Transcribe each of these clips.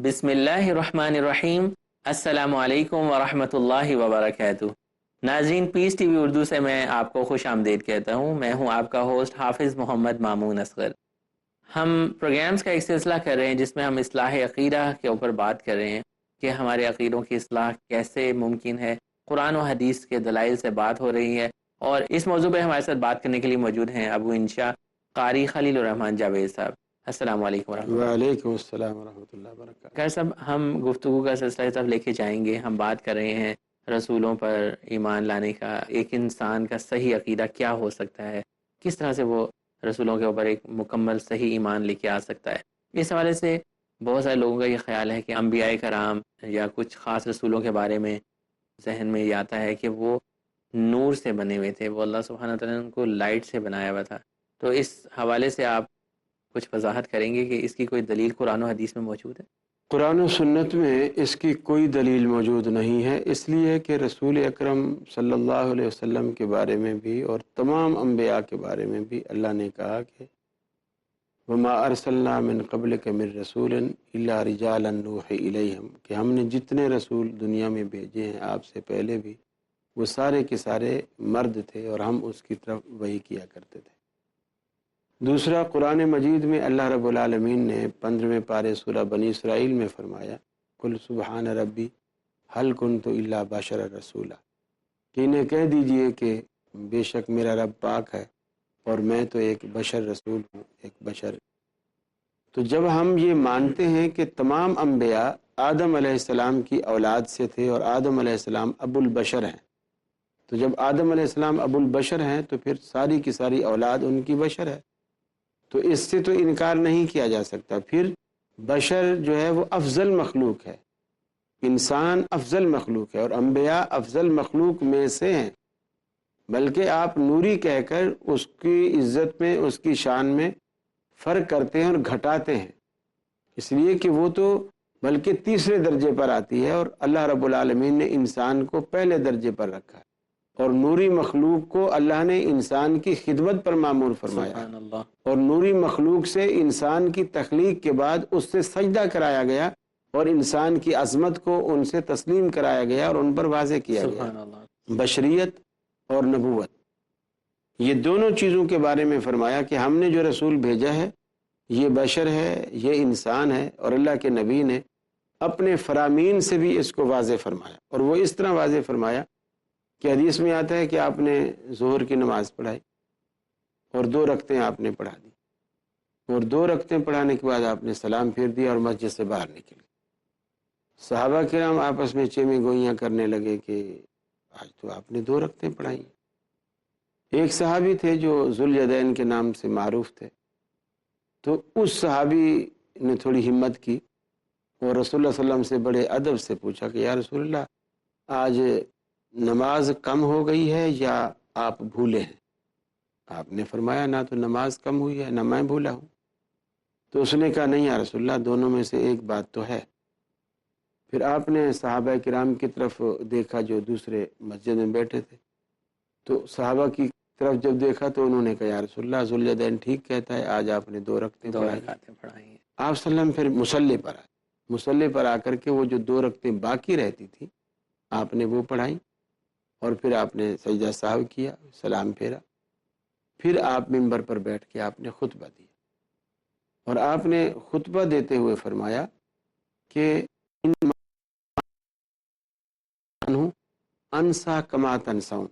بسم اللہ الرحمن الرحیم۔ السلام علیکم ورحمۃ اللہ وبرکاتہ۔ ناظرین، پیس ٹی وی اردو سے میں آپ کو خوش آمدید کہتا ہوں۔ میں ہوں آپ کا ہوسٹ حافظ محمد مامون اصغر۔ ہم پروگرامز کا ایک سلسلہ کر رہے ہیں جس میں ہم اصلاح عقیدہ کے اوپر بات کر رہے ہیں کہ ہمارے عقیدوں کی اصلاح کیسے ممکن ہے۔ قرآن و حدیث کے دلائل سے بات ہو رہی ہے، اور اس موضوع پہ ہمارے ساتھ بات کرنے کے لیے موجود ہیں ابو انشا قاری خلیل الرحمن جاوید صاحب۔ السلام علیکم ورحمۃ اللہ۔ وعلیکم السلام ورحمۃ اللہ وبرکاتہ۔ خیر صاحب، ہم گفتگو کا سلسلہ اس طرف لے کے جائیں گے۔ ہم بات کر رہے ہیں رسولوں پر ایمان لانے کا، ایک انسان کا صحیح عقیدہ کیا ہو سکتا ہے، کس طرح سے وہ رسولوں کے اوپر ایک مکمل صحیح ایمان لے کے آ سکتا ہے۔ اس حوالے سے بہت سارے لوگوں کا یہ خیال ہے کہ انبیاء کرام یا کچھ خاص رسولوں کے بارے میں ذہن میں یہ آتا ہے کہ وہ نور سے بنے ہوئے تھے، وہ اللہ سبحانہ تعالیٰ نے ان کو لائٹ سے بنایا ہوا تھا۔ تو اس حوالے سے آپ کچھ وضاحت کریں گے کہ اس کی کوئی دلیل قرآن و حدیث میں موجود ہے؟ قرآن و سنت میں اس کی کوئی دلیل موجود نہیں ہے، اس لیے کہ رسول اکرم صلی اللہ علیہ وسلم کے بارے میں بھی اور تمام انبیاء کے بارے میں بھی اللہ نے کہا کہ وما ارسلنا من قبلک من رسول الا رجالا نوحی الیہم، کہ ہم نے جتنے رسول دنیا میں بھیجے ہیں آپ سے پہلے بھی، وہ سارے کے سارے مرد تھے اور ہم اس کی طرف وحی کیا کرتے تھے۔ دوسرا، قرآن مجید میں اللہ رب العالمین نے 15ویں پارے سورہ بنی اسرائیل میں فرمایا قل سبحان ربی هل کنت الا بشر رسولا، کہ انہیں کہہ دیجئے کہ بے شک میرا رب پاک ہے اور میں تو ایک بشر رسول ہوں، ایک بشر۔ تو جب ہم یہ مانتے ہیں کہ تمام انبیاء آدم علیہ السلام کی اولاد سے تھے اور آدم علیہ السلام ابو البشر ہیں، تو جب آدم علیہ السلام ابو البشر ہیں تو پھر ساری کی ساری اولاد ان کی بشر ہے، تو اس سے تو انکار نہیں کیا جا سکتا۔ پھر بشر جو ہے وہ افضل مخلوق ہے، انسان افضل مخلوق ہے اور انبیاء افضل مخلوق میں سے ہیں، بلکہ آپ نوری کہہ کر اس کی عزت میں، اس کی شان میں فرق کرتے ہیں اور گھٹاتے ہیں، اس لیے کہ وہ تو بلکہ تیسرے درجے پر آتی ہے، اور اللہ رب العالمین نے انسان کو پہلے درجے پر رکھا ہے، اور نوری مخلوق کو اللہ نے انسان کی خدمت پر معمور فرمایا، سبحان اللہ۔ اور نوری مخلوق سے انسان کی تخلیق کے بعد اس سے سجدہ کرایا گیا اور انسان کی عظمت کو ان سے تسلیم کرایا گیا اور ان پر واضح کیا گیا۔ سبحان اللہ۔ بشریت اور نبوت، یہ دونوں چیزوں کے بارے میں فرمایا کہ ہم نے جو رسول بھیجا ہے یہ بشر ہے، یہ انسان ہے، اور اللہ کے نبی نے اپنے فرامین سے بھی اس کو واضح فرمایا، اور وہ اس طرح واضح فرمایا کہ حدیث میں آتا ہے کہ آپ نے ظہر کی نماز پڑھائی اور 2 رکعتیں آپ نے پڑھا دی، اور 2 رکعتیں پڑھانے کے بعد آپ نے سلام پھیر دیا اور مسجد سے باہر نکل گئے۔ صحابہ کرام آپس میں چیمیں گوئیاں کرنے لگے کہ آج تو آپ نے 2 رکعتیں پڑھائی۔ ایک صحابی تھے جو ذوالیدین کے نام سے معروف تھے، تو اس صحابی نے تھوڑی ہمت کی اور رسول اللہ صلی اللہ علیہ وسلم سے بڑے ادب سے پوچھا کہ یا رسول اللہ، آج نماز کم ہو گئی ہے یا آپ بھولے ہیں؟ آپ نے فرمایا نہ تو نماز کم ہوئی ہے نہ میں بھولا ہوں۔ تو اس نے کہا نہیں یا رسول اللہ، دونوں میں سے ایک بات تو ہے۔ پھر آپ نے صحابہ کرام کی طرف دیکھا جو دوسرے مسجد میں بیٹھے تھے، تو صحابہ کی طرف جب دیکھا تو انہوں نے کہا یا رسول اللہ، ذوالیدین ٹھیک کہتا ہے، آج آپ نے 2 رکعتیں 2 پڑھائی۔ رکعتیں پڑھائی ہیں۔ آپ صلی اللہ علیہ وسلم پھر مصلی پر آئے، مصلی پر آ کر کے وہ جو 2 رکعتیں باقی رہتی تھی آپ نے وہ پڑھائی، اور پھر آپ نے سجدہ سہو کیا، سلام پھیرا، پھر آپ منبر پر بیٹھ کے آپ نے خطبہ دیا، اور آپ نے خطبہ دیتے ہوئے فرمایا کہ ہوں انسا کما تنساؤں،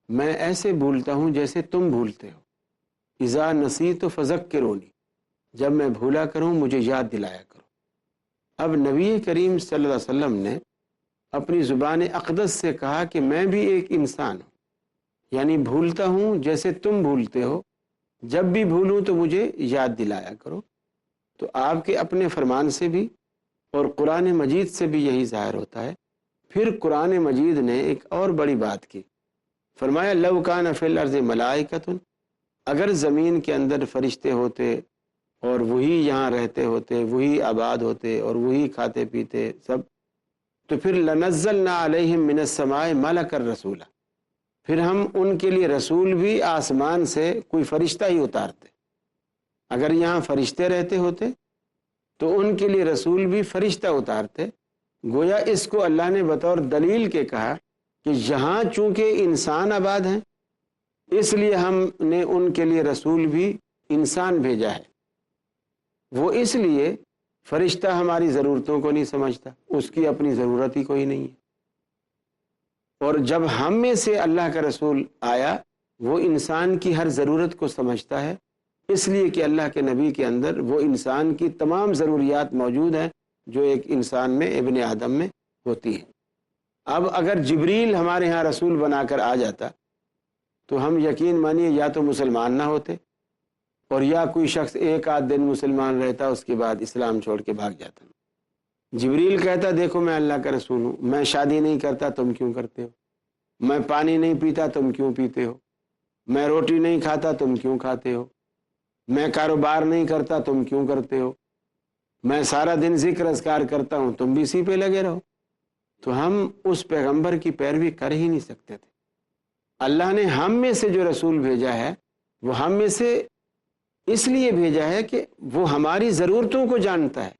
میں ایسے بھولتا ہوں جیسے تم بھولتے ہو، اذا نسیت فذکرونی، جب میں بھولا کروں مجھے یاد دلایا کرو۔ اب نبی کریم صلی اللہ علیہ وسلم نے اپنی زبان اقدس سے کہا کہ میں بھی ایک انسان ہوں، یعنی بھولتا ہوں جیسے تم بھولتے ہو، جب بھی بھولوں تو مجھے یاد دلایا کرو۔ تو آپ کے اپنے فرمان سے بھی اور قرآن مجید سے بھی یہی ظاہر ہوتا ہے۔ پھر قرآن مجید نے ایک اور بڑی بات کی، فرمایا لو کان فی الارض ملائکۃ، اگر زمین کے اندر فرشتے ہوتے اور وہی یہاں رہتے ہوتے، وہی آباد ہوتے اور وہی کھاتے پیتے سب، تو پھر لنزلنا علیہم من السماء ملکا رسولا، پھر ہم ان کے لیے رسول بھی آسمان سے کوئی فرشتہ ہی اتارتے۔ اگر یہاں فرشتے رہتے ہوتے تو ان کے لیے رسول بھی فرشتہ اتارتے. گویا اس کو اللہ نے بطور دلیل کے کہا کہ یہاں چونکہ انسان آباد ہیں اس لیے ہم نے ان کے لیے رسول بھی انسان بھیجا ہے. وہ اس لیے فرشتہ ہماری ضرورتوں کو نہیں سمجھتا، اس کی اپنی ضرورت ہی کوئی نہیں ہے. اور جب ہم میں سے اللہ کا رسول آیا وہ انسان کی ہر ضرورت کو سمجھتا ہے، اس لیے کہ اللہ کے نبی کے اندر وہ انسان کی تمام ضروریات موجود ہیں جو ایک انسان میں، ابن آدم میں ہوتی ہیں. اب اگر جبریل ہمارے ہاں رسول بنا کر آ جاتا تو ہم یقین مانیے یا تو مسلمان نہ ہوتے اور یا کوئی شخص ایک آدھ دن مسلمان رہتا اس کے بعد اسلام چھوڑ کے بھاگ جاتا. جبریل کہتا دیکھو میں اللہ کا رسول ہوں، میں شادی نہیں کرتا تم کیوں کرتے ہو، میں پانی نہیں پیتا تم کیوں پیتے ہو، میں روٹی نہیں کھاتا تم کیوں کھاتے ہو، میں کاروبار نہیں کرتا تم کیوں کرتے ہو، میں سارا دن ذکر اذکار کرتا ہوں تم بھی اسی پہ لگے رہو. تو ہم اس پیغمبر کی پیروی کر ہی نہیں سکتے تھے. اللہ نے ہم میں سے جو رسول بھیجا ہے وہ ہم میں سے اس لیے بھیجا ہے کہ وہ ہماری ضرورتوں کو جانتا ہے.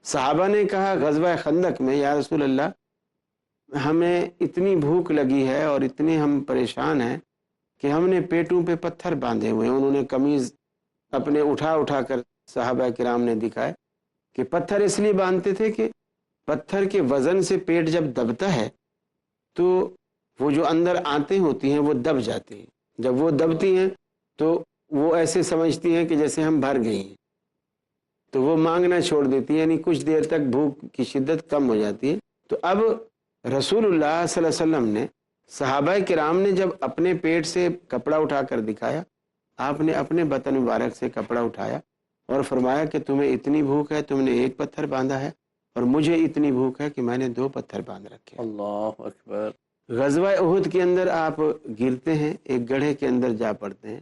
صحابہ نے کہا غزوہ خندق میں یا رسول اللہ ہمیں اتنی بھوک لگی ہے اور اتنے ہم پریشان ہیں کہ ہم نے پیٹوں پہ پتھر باندھے ہوئے ہیں. انہوں نے قمیض اپنے اٹھا کر صحابہ کرام نے دکھائے کہ پتھر اس لیے باندھتے تھے کہ پتھر کے وزن سے پیٹ جب دبتا ہے تو وہ جو اندر آنتیں ہوتی ہیں وہ دب جاتی ہیں. جب وہ دبتی ہیں تو وہ ایسے سمجھتی ہیں کہ جیسے ہم بھر گئی ہیں تو وہ مانگنا چھوڑ دیتی ہیں، یعنی کچھ دیر تک بھوک کی شدت کم ہو جاتی ہے. تو اب رسول اللہ صلی اللہ علیہ وسلم نے، صحابہ کرام نے جب اپنے پیٹ سے کپڑا اٹھا کر دکھایا، آپ نے اپنے بطن مبارک سے کپڑا اٹھایا اور فرمایا کہ تمہیں اتنی بھوک ہے تم نے ایک پتھر باندھا ہے اور مجھے اتنی بھوک ہے کہ میں نے 2 پتھر باندھ رکھے. اللہ اکبر. غزوہ احد کے اندر آپ گرتے ہیں، ایک گڑھے کے اندر جا پڑتے ہیں،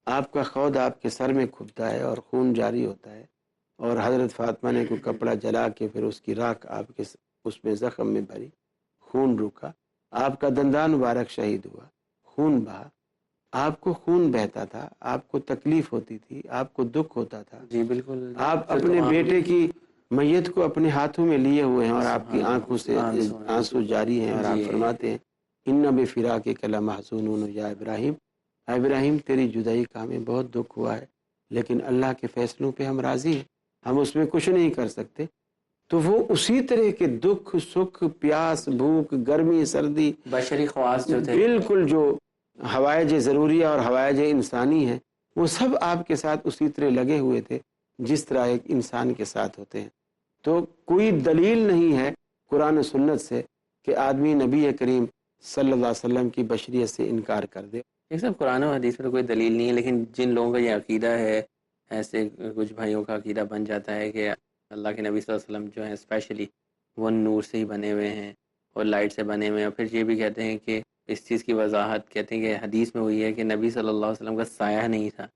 آپ کا خود آپ کے سر میں کھبتا ہے اور خون جاری ہوتا ہے اور حضرت فاطمہ نے کوئی کپڑا جلا کے پھر اس کی راکھ آپ کے اس میں زخم میں بھری، خون رکا، آپ کا دندان مبارک شہید ہوا، خون بہا. آپ کو خون بہتا تھا، آپ کو تکلیف ہوتی تھی، آپ کو دکھ ہوتا تھا. جی بالکل. آپ اپنے بیٹے کی میت کو اپنے ہاتھوں میں لیے ہوئے ہیں اور آپ کی آنکھوں سے آنسو جاری ہیں اور آپ فرماتے ہیں ان بفراقک لمحزونون یا ابراہیم، ابراہیم تیری جدائی کا ہمیں بہت دکھ ہوا ہے لیکن اللہ کے فیصلوں پہ ہم راضی ہیں، ہم اس میں کچھ نہیں کر سکتے. تو وہ اسی طرح کے دکھ سکھ پیاس بھوک گرمی سردی بشری خواص جو تھے بالکل جو حوائج ضروریہ اور حوائج انسانی ہیں وہ سب آپ کے ساتھ اسی طرح لگے ہوئے تھے جس طرح ایک انسان کے ساتھ ہوتے ہیں. تو کوئی دلیل نہیں ہے قرآن و سنت سے کہ آدمی نبی کریم صلی اللہ علیہ وسلم کی بشریت سے انکار کر دے. یہ سب قرآن و حدیث میں کوئی دلیل نہیں ہے، لیکن جن لوگوں کا یہ عقیدہ ہے، ایسے کچھ بھائیوں کا عقیدہ بن جاتا ہے کہ اللہ کے نبی صلی اللہ علیہ وسلم جو ہیں اسپیشلی وہ نور سے ہی بنے ہوئے ہیں اور لائٹ سے بنے ہوئے ہیں. اور پھر یہ بھی کہتے ہیں کہ اس چیز کی وضاحت کہتے ہیں کہ حدیث میں ہوئی ہے کہ نبی صلی اللہ علیہ وسلم کا سایہ نہیں تھا.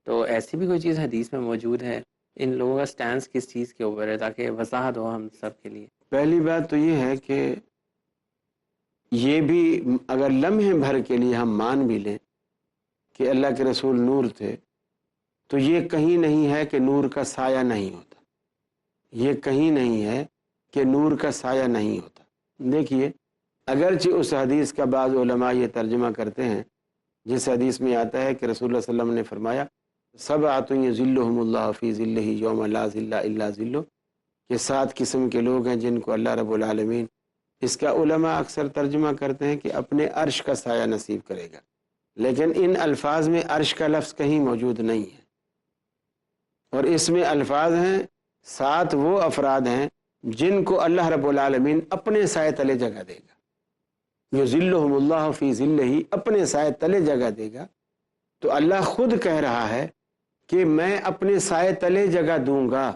تو ایسی بھی کوئی چیز حدیث میں موجود ہے؟ ان لوگوں کا سٹینس کس چیز کے اوپر ہے تاکہ وضاحت ہو ہم سب کے لیے؟ پہلی بات تو یہ ہے کہ یہ بھی اگر لمحے بھر کے لیے ہم مان بھی لیں کہ اللہ کے رسول نور تھے تو یہ کہیں نہیں ہے کہ نور کا سایہ نہیں ہوتا، یہ کہیں نہیں ہے کہ نور کا سایہ نہیں ہوتا. دیکھیے اگرچہ اس حدیث کا بعض علماء یہ ترجمہ کرتے ہیں جس حدیث میں آتا ہے کہ رسول اللہ صلی اللہ علیہ وسلم نے فرمایا سبعۃ یظلھم اللہ فی ظلہ یوم لا ظل الا ظلہ، کہ 7 قسم کے لوگ ہیں جن کو اللہ رب العالمین، اس کا علماء اکثر ترجمہ کرتے ہیں کہ اپنے عرش کا سایہ نصیب کرے گا، لیکن ان الفاظ میں عرش کا لفظ کہیں موجود نہیں ہے. اور اس میں الفاظ ہیں 7 وہ افراد ہیں جن کو اللہ رب العالمین اپنے سائے تلے جگہ دے گا. یظلھم اللہ فی ظلہ، اپنے سائے تلے جگہ دے گا. تو اللہ خود کہہ رہا ہے کہ میں اپنے سائے تلے جگہ دوں گا.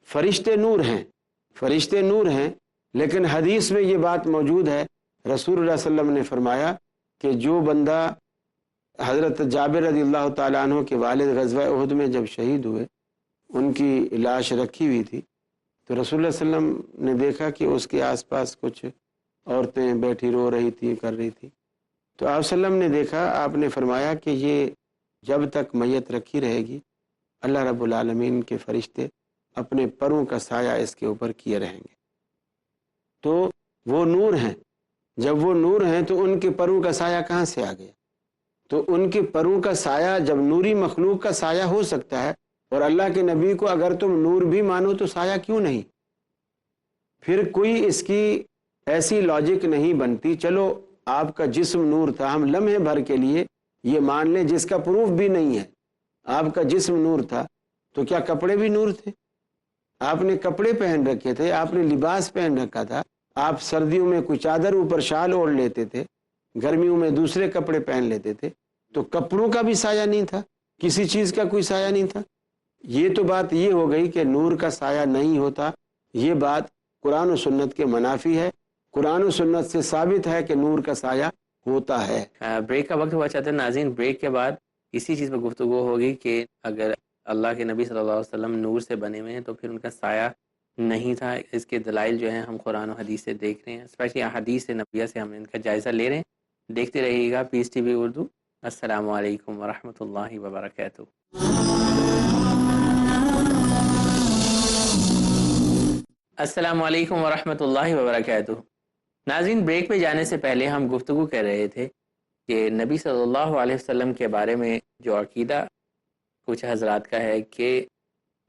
فرشتے نور ہیں، فرشتے نور ہیں، لیکن حدیث میں یہ بات موجود ہے، رسول اللہ صلی اللہ علیہ وسلم نے فرمایا کہ جو بندہ، حضرت جابر رضی اللہ تعالیٰ عنہ کے والد غزوہ احد میں جب شہید ہوئے ان کی لاش رکھی ہوئی تھی تو رسول اللہ صلی اللہ علیہ وسلم نے دیکھا کہ اس کے آس پاس کچھ عورتیں بیٹھی رو رہی تھی کر رہی تھی. تو آپ صلی اللہ علیہ وسلم نے دیکھا، آپ نے فرمایا کہ یہ جب تک میت رکھی رہے گی اللہ رب العالمین کے فرشتے اپنے پروں کا سایہ اس کے اوپر کیے رہیں گے۔ تو وہ نور ہیں، جب وہ نور ہیں تو ان کے پروں کا سایہ کہاں سے آ گیا؟ تو ان کے پروں کا سایہ جب نوری مخلوق کا سایہ ہو سکتا ہے، اور اللہ کے نبی کو اگر تم نور بھی مانو تو سایہ کیوں نہیں؟ پھر کوئی اس کی ایسی لاجک نہیں بنتی۔ چلو آپ کا جسم نور تھا، ہم لمحے بھر کے لیے یہ مان لیں، جس کا پروف بھی نہیں ہے، آپ کا جسم نور تھا، تو کیا کپڑے بھی نور تھے؟ آپ نے کپڑے پہن رکھے تھے، آپ نے لباس پہن رکھا تھا، آپ سردیوں میں کوئی چادر اوپر شال اوڑھ لیتے تھے، گرمیوں میں دوسرے کپڑے پہن لیتے تھے، تو کپڑوں کا بھی سایہ نہیں تھا، کسی چیز کا کوئی سایہ نہیں تھا۔ یہ تو بات یہ ہو گئی کہ نور کا سایہ نہیں ہوتا، یہ بات قرآن و سنت کے منافی ہے۔ قرآن و سنت سے ثابت ہے کہ نور کا سایہ ہوتا ہے۔ بریک کا وقت ہوا چاہتے ہیں ناظرین، بریک کے بعد اسی چیز پہ گفتگو ہوگی کہ اگر اللہ کے نبی صلی اللہ علیہ وسلم نور سے بنے ہوئے ہیں تو پھر ان کا سایہ نہیں تھا۔ اس کے دلائل جو ہیں ہم قرآن و حدیث سے دیکھ رہے ہیں، اسپیشلی احادیث نبویہ سے ہم ان کا جائزہ لے رہے ہیں۔ دیکھتے رہیے گا پیس ٹی وی اردو۔ السلام علیکم ورحمۃ اللہ وبرکاتہ۔ السلام علیکم ورحمۃ اللہ وبرکاتہ۔ ناظرین، بریک پہ جانے سے پہلے ہم گفتگو کر رہے تھے کہ نبی صلی اللہ علیہ وسلم کے بارے میں جو عقیدہ کچھ حضرات کا ہے کہ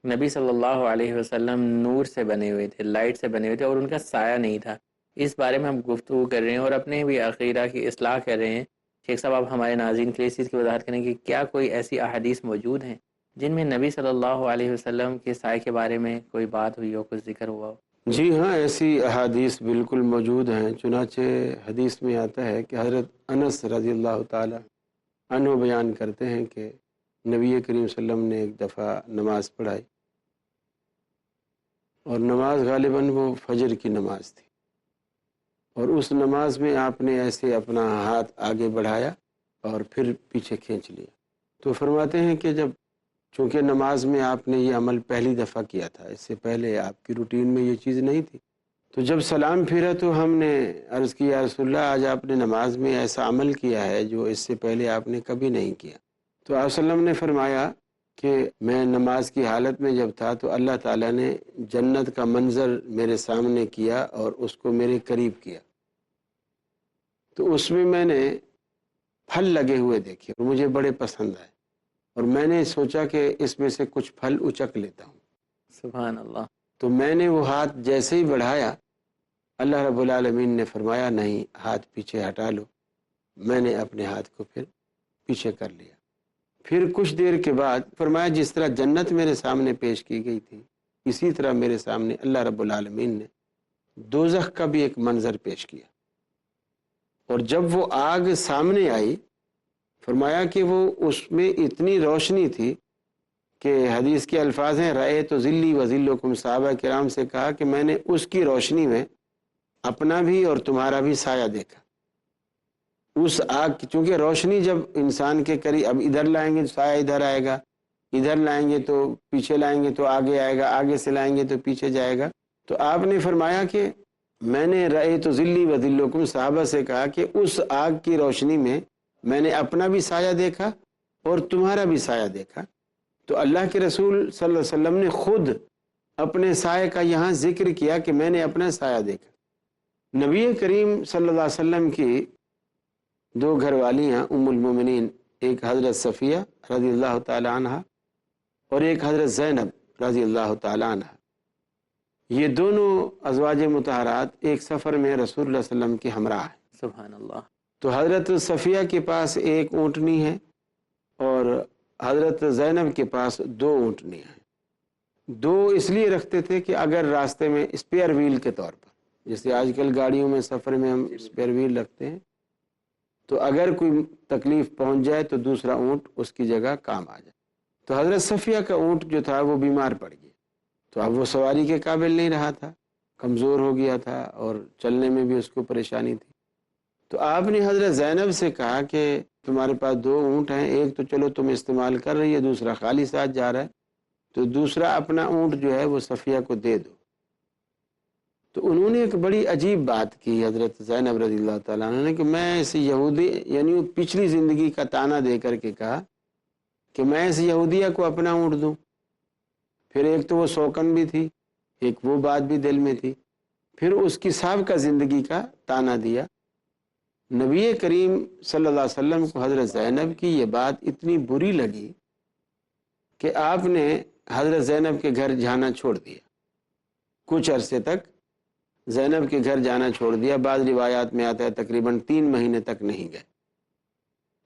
نبی صلی اللہ علیہ وسلم نور سے بنے ہوئے تھے، لائٹ سے بنے ہوئے تھے، اور ان کا سایہ نہیں تھا۔ اس بارے میں ہم گفتگو کر رہے ہیں اور اپنے بھی عقیدہ کی اصلاح کر رہے ہیں۔ شیخ صاحب، آپ ہمارے ناظرین کے لیے اس چیز کی وضاحت کریں کہ کیا کوئی ایسی احادیث موجود ہیں جن میں نبی صلی اللہ علیہ وسلم کے سائے کے بارے میں کوئی بات ہوئی ہو، کچھ ذکر ہوا ہو؟ جی ہاں، ایسی احادیث بالکل موجود ہیں۔ چنانچہ حدیث میں آتا ہے کہ حضرت انس رضی اللہ تعالی عنہ بیان کرتے ہیں کہ نبی کریم صلی اللہ علیہ وسلم نے ایک دفعہ نماز پڑھائی، اور نماز غالباً وہ فجر کی نماز تھی، اور اس نماز میں آپ نے ایسے اپنا ہاتھ آگے بڑھایا اور پھر پیچھے کھینچ لیا۔ تو فرماتے ہیں کہ جب چونکہ نماز میں آپ نے یہ عمل پہلی دفعہ کیا تھا، اس سے پہلے آپ کی روٹین میں یہ چیز نہیں تھی، تو جب سلام پھیرا تو ہم نے عرض کیا یا رسول اللہ، آج آپ نے نماز میں ایسا عمل کیا ہے جو اس سے پہلے آپ نے کبھی نہیں کیا۔ تو آپ صلی اللہ علیہ وسلم نے فرمایا کہ میں نماز کی حالت میں جب تھا تو اللہ تعالیٰ نے جنت کا منظر میرے سامنے کیا اور اس کو میرے قریب کیا، تو اس میں نے پھل لگے ہوئے دیکھے اور مجھے بڑے پسند آئے، اور میں نے سوچا کہ اس میں سے کچھ پھل اچک لیتا ہوں۔ سبحان اللہ۔ تو میں نے وہ ہاتھ جیسے ہی بڑھایا، اللہ رب العالمین نے فرمایا نہیں، ہاتھ پیچھے ہٹا لو۔ میں نے اپنے ہاتھ کو پھر پیچھے کر لیا۔ پھر کچھ دیر کے بعد فرمایا جس طرح جنت میرے سامنے پیش کی گئی تھی، اسی طرح میرے سامنے اللہ رب العالمین نے دوزخ کا بھی ایک منظر پیش کیا، اور جب وہ آگ سامنے آئی، فرمایا کہ وہ اس میں اتنی روشنی تھی کہ حدیث کے الفاظ ہیں رأیت ذلی و ذلکم، صحابہ کرام سے کہا کہ میں نے اس کی روشنی میں اپنا بھی اور تمہارا بھی سایہ دیکھا۔ اس آگ کی، چونکہ روشنی جب انسان کے قریب، اب ادھر لائیں گے تو سایہ ادھر آئے گا، ادھر لائیں گے تو پیچھے لائیں گے تو آگے آئے گا، آگے سے لائیں گے تو پیچھے جائے گا۔ تو آپ نے فرمایا کہ میں نے رأیت ذلی و ذلکم، صحابہ سے کہا کہ اس آگ کی روشنی میں نے اپنا بھی سایہ دیکھا اور تمہارا بھی سایہ دیکھا۔ تو اللہ کے رسول صلی اللہ علیہ وسلم نے خود اپنے سایہ کا یہاں ذکر کیا کہ میں نے اپنا سایہ دیکھا۔ نبی کریم صلی اللہ علیہ وسلم کی دو گھر والیاں ام المومنین، ایک حضرت صفیہ رضی اللہ تعالی عنہ اور ایک حضرت زینب رضی اللہ تعالی عنہ، یہ دونوں ازواج مطہرات ایک سفر میں رسول اللہ صلی اللہ علیہ وسلم کے ہمراہ ہیں۔ سبحان اللہ۔ تو حضرت صفیہ کے پاس ایک اونٹنی ہے اور حضرت زینب کے پاس دو اونٹنیاں ہیں۔ دو اس لیے رکھتے تھے کہ اگر راستے میں اسپیئر ویل کے طور پر، جیسے آج کل گاڑیوں میں سفر میں ہم اسپیئر ویل رکھتے ہیں، تو اگر کوئی تکلیف پہنچ جائے تو دوسرا اونٹ اس کی جگہ کام آ جائے۔ تو حضرت صفیہ کا اونٹ جو تھا وہ بیمار پڑ گیا، تو اب وہ سواری کے قابل نہیں رہا تھا، کمزور ہو گیا تھا اور چلنے میں بھی اس کو پریشانی تھی۔ تو آپ نے حضرت زینب سے کہا کہ تمہارے پاس دو اونٹ ہیں، ایک تو چلو تم استعمال کر رہی ہے، دوسرا خالی ساتھ جا رہا ہے، تو دوسرا اپنا اونٹ جو ہے وہ صفیہ کو دے دو۔ تو انہوں نے ایک بڑی عجیب بات کی حضرت زینب رضی اللہ تعالیٰ عنہ نے کہ میں اس یہودی، یعنی پچھلی زندگی کا تانا دے کر کے کہا کہ میں اس یہودیہ کو اپنا اونٹ دوں۔ پھر ایک تو وہ سوکن بھی تھی، ایک وہ بات بھی دل میں تھی، پھر اس کی سابقہ زندگی کا تانا دیا۔ نبی کریم صلی اللہ علیہ وسلم کو حضرت زینب کی یہ بات اتنی بری لگی کہ آپ نے حضرت زینب کے گھر جانا چھوڑ دیا، کچھ عرصے تک زینب کے گھر جانا چھوڑ دیا۔ بعض روایات میں آتا ہے تقریباً 3 مہینے تک نہیں گئے۔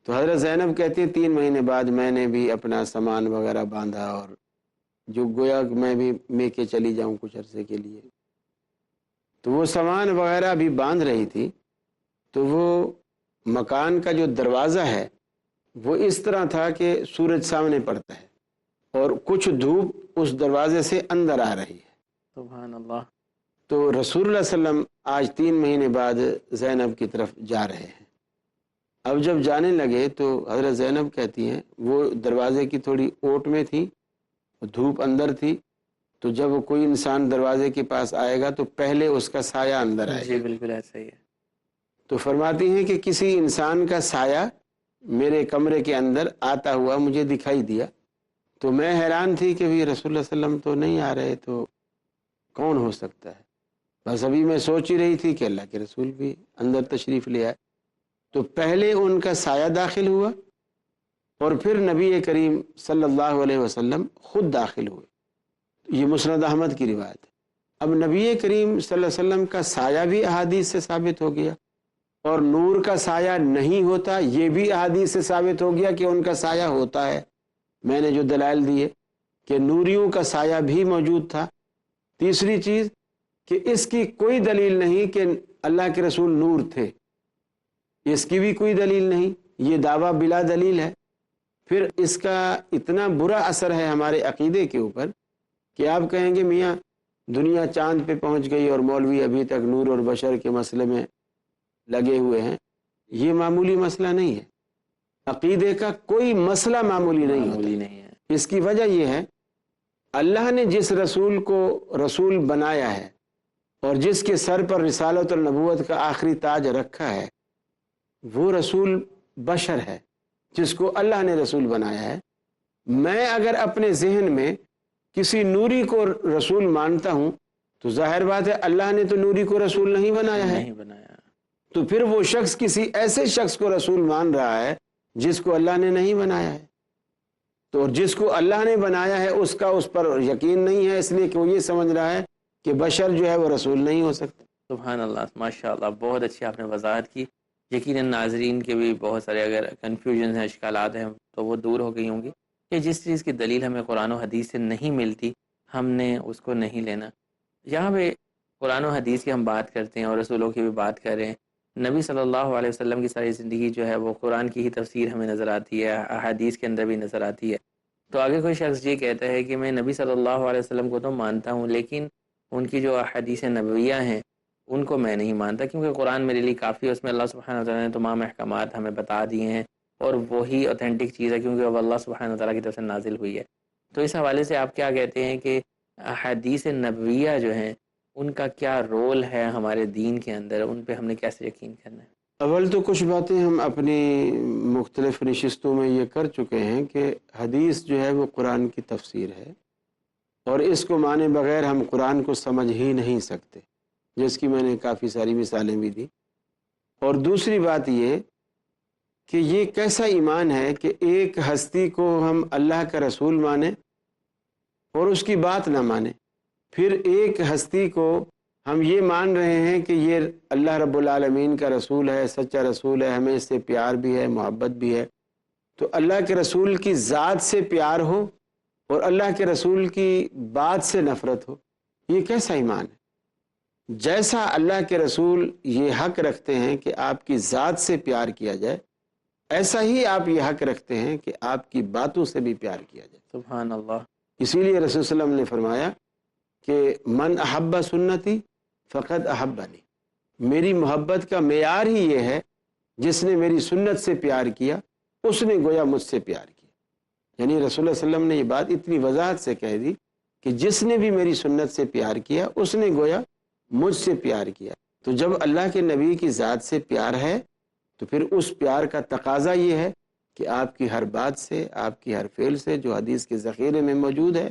تو حضرت زینب کہتی ہیں 3 مہینے بعد میں نے بھی اپنا سامان وغیرہ باندھا، اور جو گویا کہ میں بھی میکے چلی جاؤں کچھ عرصے کے لیے۔ تو وہ سامان وغیرہ بھی باندھ رہی تھی، تو وہ مکان کا جو دروازہ ہے وہ اس طرح تھا کہ سورج سامنے پڑتا ہے اور کچھ دھوپ اس دروازے سے اندر آ رہی ہے۔ سبحان اللہ۔ تو رسول اللہ صلی اللہ علیہ وسلم آج 3 مہینے بعد زینب کی طرف جا رہے ہیں۔ اب جب جانے لگے تو حضرت زینب کہتی ہیں وہ دروازے کی تھوڑی اوٹ میں تھی، دھوپ اندر تھی، تو جب کوئی انسان دروازے کے پاس آئے گا تو پہلے اس کا سایہ اندر آئے گا۔ جی بالکل ایسا ہی ہے۔ تو فرماتی ہیں کہ کسی انسان کا سایہ میرے کمرے کے اندر آتا ہوا مجھے دکھائی دیا، تو میں حیران تھی کہ بھی رسول اللہ صلی اللہ علیہ وسلم تو نہیں آ رہے، تو کون ہو سکتا ہے؟ بس ابھی میں سوچ ہی رہی تھی کہ اللہ کے رسول بھی اندر تشریف لے آئے۔ تو پہلے ان کا سایہ داخل ہوا اور پھر نبی کریم صلی اللہ علیہ وسلم خود داخل ہوئے۔ یہ مسند احمد کی روایت ہے۔ اب نبی کریم صلی اللہ علیہ وسلم کا سایہ بھی احادیث سے ثابت ہو گیا، اور نور کا سایہ نہیں ہوتا یہ بھی احادیث سے ثابت ہو گیا کہ ان کا سایہ ہوتا ہے۔ میں نے جو دلائل دیے کہ نوریوں کا سایہ بھی موجود تھا۔ تیسری چیز کہ اس کی کوئی دلیل نہیں کہ اللہ کے رسول نور تھے، اس کی بھی کوئی دلیل نہیں، یہ دعویٰ بلا دلیل ہے۔ پھر اس کا اتنا برا اثر ہے ہمارے عقیدے کے اوپر کہ آپ کہیں گے میاں دنیا چاند پہ پہنچ گئی اور مولوی ابھی تک نور اور بشر کے مسئلے میں لگے ہوئے ہیں۔ یہ معمولی مسئلہ نہیں ہے، عقیدے کا کوئی مسئلہ معمولی نہیں ہوتا۔ اس کی وجہ یہ ہے اللہ نے جس رسول کو رسول بنایا ہے اور جس کے سر پر رسالت اور نبوت کا آخری تاج رکھا ہے، وہ رسول بشر ہے جس کو اللہ نے رسول بنایا ہے۔ میں اگر اپنے ذہن میں کسی نوری کو رسول مانتا ہوں تو ظاہر بات ہے اللہ نے تو نوری کو رسول نہیں بنایا ہے، تو پھر وہ شخص کسی ایسے شخص کو رسول مان رہا ہے جس کو اللہ نے نہیں بنایا ہے۔ تو جس کو اللہ نے بنایا ہے اس کا اس پر یقین نہیں ہے، اس لیے کہ وہ یہ سمجھ رہا ہے کہ بشر جو ہے وہ رسول نہیں ہو سکتا۔ سبحان اللہ، ماشاء اللہ، بہت اچھی آپ نے وضاحت کی۔ یقیناً ناظرین کے بھی بہت سارے اگر کنفیوژن ہیں، اشکالات ہیں، تو وہ دور ہو گئی ہوں گی کہ جس چیز کی دلیل ہمیں قرآن و حدیث سے نہیں ملتی ہم نے اس کو نہیں لینا۔ یہاں پہ قرآن و حدیث کی ہم بات کرتے ہیں اور رسولوں کی بھی بات کر رہے ہیں۔ نبی صلی اللہ علیہ وسلم کی ساری زندگی جو ہے وہ قرآن کی ہی تفسیر ہمیں نظر آتی ہے، احادیث کے اندر بھی نظر آتی ہے۔ تو آگے کوئی شخص یہ کہتا ہے کہ میں نبی صلی اللہ علیہ وسلم کو تو مانتا ہوں لیکن ان کی جو احادیث نبویہ ہیں ان کو میں نہیں مانتا، کیونکہ قرآن میرے لیے کافی ہے، اس میں اللہ سبحانہ وتعالیٰ نے تمام احکامات ہمیں بتا دیے ہیں اور وہی اوتھینٹک چیز ہے کیونکہ وہ اللہ سبحانہ وتعالیٰ کی طرف سے نازل ہوئی ہے۔ تو اس حوالے سے آپ کیا کہتے ہیں کہ احادیث نبویہ جو ہیں ان کا کیا رول ہے ہمارے دین کے اندر، ان پہ ہم نے کیسے یقین کرنا ہے؟ اول تو کچھ باتیں ہم اپنی مختلف نشستوں میں یہ کر چکے ہیں کہ حدیث جو ہے وہ قرآن کی تفسیر ہے، اور اس کو مانے بغیر ہم قرآن کو سمجھ ہی نہیں سکتے، جس کی میں نے کافی ساری مثالیں بھی دی۔ اور دوسری بات یہ کہ یہ کیسا ایمان ہے کہ ایک ہستی کو ہم اللہ کا رسول مانیں اور اس کی بات نہ مانیں، پھر ایک ہستی کو ہم یہ مان رہے ہیں کہ یہ اللہ رب العالمین کا رسول ہے، سچا رسول ہے، ہمیں اس سے پیار بھی ہے، محبت بھی ہے۔ تو اللہ کے رسول کی ذات سے پیار ہو اور اللہ کے رسول کی بات سے نفرت ہو، یہ کیسا ایمان ہے؟ جیسا اللہ کے رسول یہ حق رکھتے ہیں کہ آپ کی ذات سے پیار کیا جائے، ایسا ہی آپ یہ حق رکھتے ہیں کہ آپ کی باتوں سے بھی پیار کیا جائے۔ سبحان اللہ۔ اسی لیے رسول صلی اللہ علیہ وسلم نے فرمایا کہ من احب سنتی فقد احبنی، میری محبت کا معیار ہی یہ ہے جس نے میری سنت سے پیار کیا اس نے گویا مجھ سے پیار کیا۔ یعنی رسول اللہ صلی اللہ علیہ وسلم نے یہ بات اتنی وضاحت سے کہہ دی کہ جس نے بھی میری سنت سے پیار کیا اس نے گویا مجھ سے پیار کیا۔ تو جب اللہ کے نبی کی ذات سے پیار ہے تو پھر اس پیار کا تقاضا یہ ہے کہ آپ کی ہر بات سے، آپ کی ہر فعل سے جو حدیث کے ذخیرے میں موجود ہے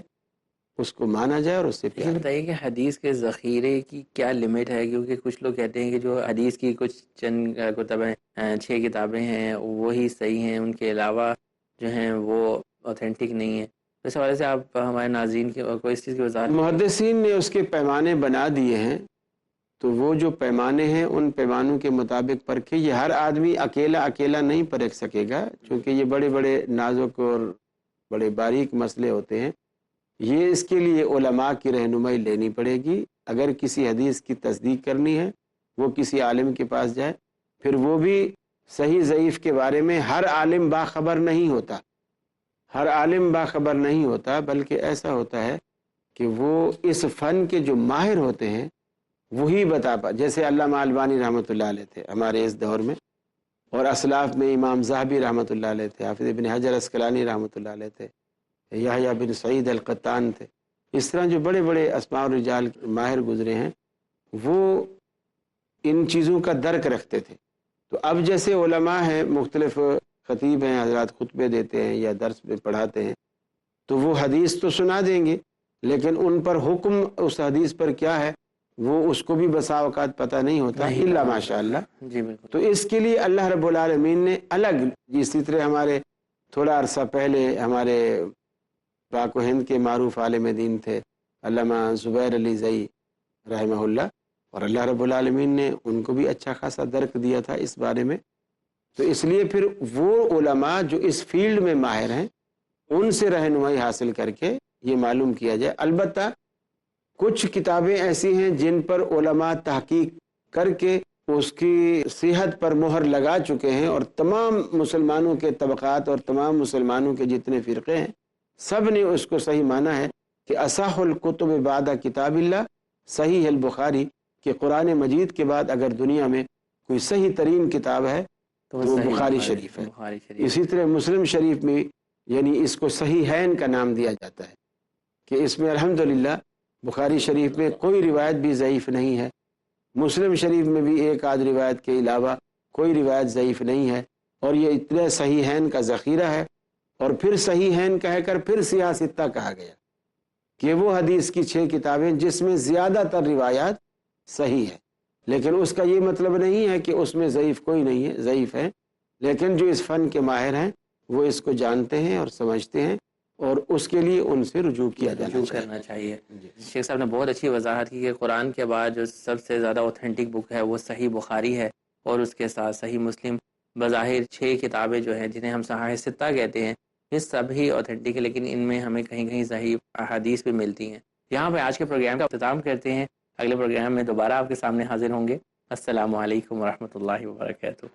اس کو مانا جائے اور اس سے یہ پیار. بتائیے کہ حدیث کے ذخیرے کی کیا لمٹ ہے؟ کیونکہ کچھ لوگ کہتے ہیں کہ جو حدیث کی کچھ چند کتبیں 6 کتابیں ہیں وہی صحیح ہیں، ان کے علاوہ جو ہیں وہ اوتھینٹک نہیں ہیں. اس حوالے سے آپ ہمارے ناظرین کی کو اس چیز کی وضاحت. محدثین نے اس کے پیمانے بنا دیے ہیں، تو وہ جو پیمانے ہیں ان پیمانوں کے مطابق پرکھے. یہ ہر آدمی اکیلا نہیں پرکھ سکے گا، چونکہ یہ بڑے بڑے نازک اور بڑے باریک مسئلے ہوتے ہیں. یہ اس کے لیے علماء کی رہنمائی لینی پڑے گی. اگر کسی حدیث کی تصدیق کرنی ہے وہ کسی عالم کے پاس جائے. پھر وہ بھی صحیح ضعیف کے بارے میں ہر عالم باخبر نہیں ہوتا، بلکہ ایسا ہوتا ہے کہ وہ اس فن کے جو ماہر ہوتے ہیں وہی بتا پا. جیسے علامہ البانی رحمۃ اللہ علیہ تھے ہمارے اس دور میں، اور اسلاف میں امام ذہبی رحمۃ اللہ علیہ تھے، حافظ ابن حجر اسقلانی رحمۃ اللہ علیہ تھے، یحییٰ بن سعید القطان تھے. اس طرح جو بڑے بڑے اسماء و رجال ماہر گزرے ہیں وہ ان چیزوں کا درک رکھتے تھے. تو اب جیسے علماء ہیں، مختلف خطیب ہیں، حضرات خطبے دیتے ہیں یا درس میں پڑھاتے ہیں، تو وہ حدیث تو سنا دیں گے لیکن ان پر حکم اس حدیث پر کیا ہے وہ اس کو بھی بسا اوقات پتہ نہیں ہوتا الا ماشاء اللہ. جی بالکل. تو اس کے لیے اللہ رب العالمین نے الگ، اسی طرح ہمارے تھوڑا عرصہ پہلے ہمارے پاک و ہند کے معروف عالم دین تھے علامہ زبیر علی زئی رحمہ اللہ، اور اللہ رب العالمین نے ان کو بھی اچھا خاصا درک دیا تھا اس بارے میں. تو اس لیے پھر وہ علماء جو اس فیلڈ میں ماہر ہیں ان سے رہنمائی حاصل کر کے یہ معلوم کیا جائے. البتہ کچھ کتابیں ایسی ہیں جن پر علماء تحقیق کر کے اس کی صحت پر مہر لگا چکے ہیں، اور تمام مسلمانوں کے طبقات اور تمام مسلمانوں کے جتنے فرقے ہیں سب نے اس کو صحیح مانا ہے کہ اصح الکتب بعد کتاب اللہ صحیح البخاری، کہ قرآن مجید کے بعد اگر دنیا میں کوئی صحیح ترین کتاب ہے تو وہ بخاری شریف ہے. اسی طرح مسلم شریف میں یعنی اس کو صحیحین کا نام دیا جاتا ہے کہ اس میں الحمدللہ بخاری شریف میں کوئی روایت بھی ضعیف نہیں ہے، مسلم شریف میں بھی ایک آدھ روایت کے علاوہ کوئی روایت ضعیف نہیں ہے. اور یہ اتنے صحیحین کا ذخیرہ ہے. اور پھر صحیحین کہہ کر پھر سیاستہ کہا گیا کہ وہ حدیث کی 6 کتابیں جس میں زیادہ تر روایات صحیح ہے. لیکن اس کا یہ مطلب نہیں ہے کہ اس میں ضعیف کوئی نہیں ہے، ضعیف ہے. لیکن جو اس فن کے ماہر ہیں وہ اس کو جانتے ہیں اور سمجھتے ہیں، اور اس کے لیے ان سے رجوع کرنا چاہیے. شیخ صاحب نے بہت اچھی وضاحت کی کہ قرآن کے بعد جو سب سے زیادہ اوتھینٹک بک ہے وہ صحیح بخاری ہے، اور اس کے ساتھ صحیح مسلم. بظاہر 6 کتابیں جو ہیں جنہیں ہم صحاح ستہ کہتے ہیں یہ سب ہی اوتھینٹک ہے، لیکن ان میں ہمیں کہیں کہیں صحیح احادیث بھی ملتی ہیں. یہاں پہ آج کے پروگرام کا اختتام کرتے ہیں. اگلے پروگرام میں دوبارہ آپ کے سامنے حاضر ہوں گے. السلام علیکم ورحمۃ اللہ وبرکاتہ.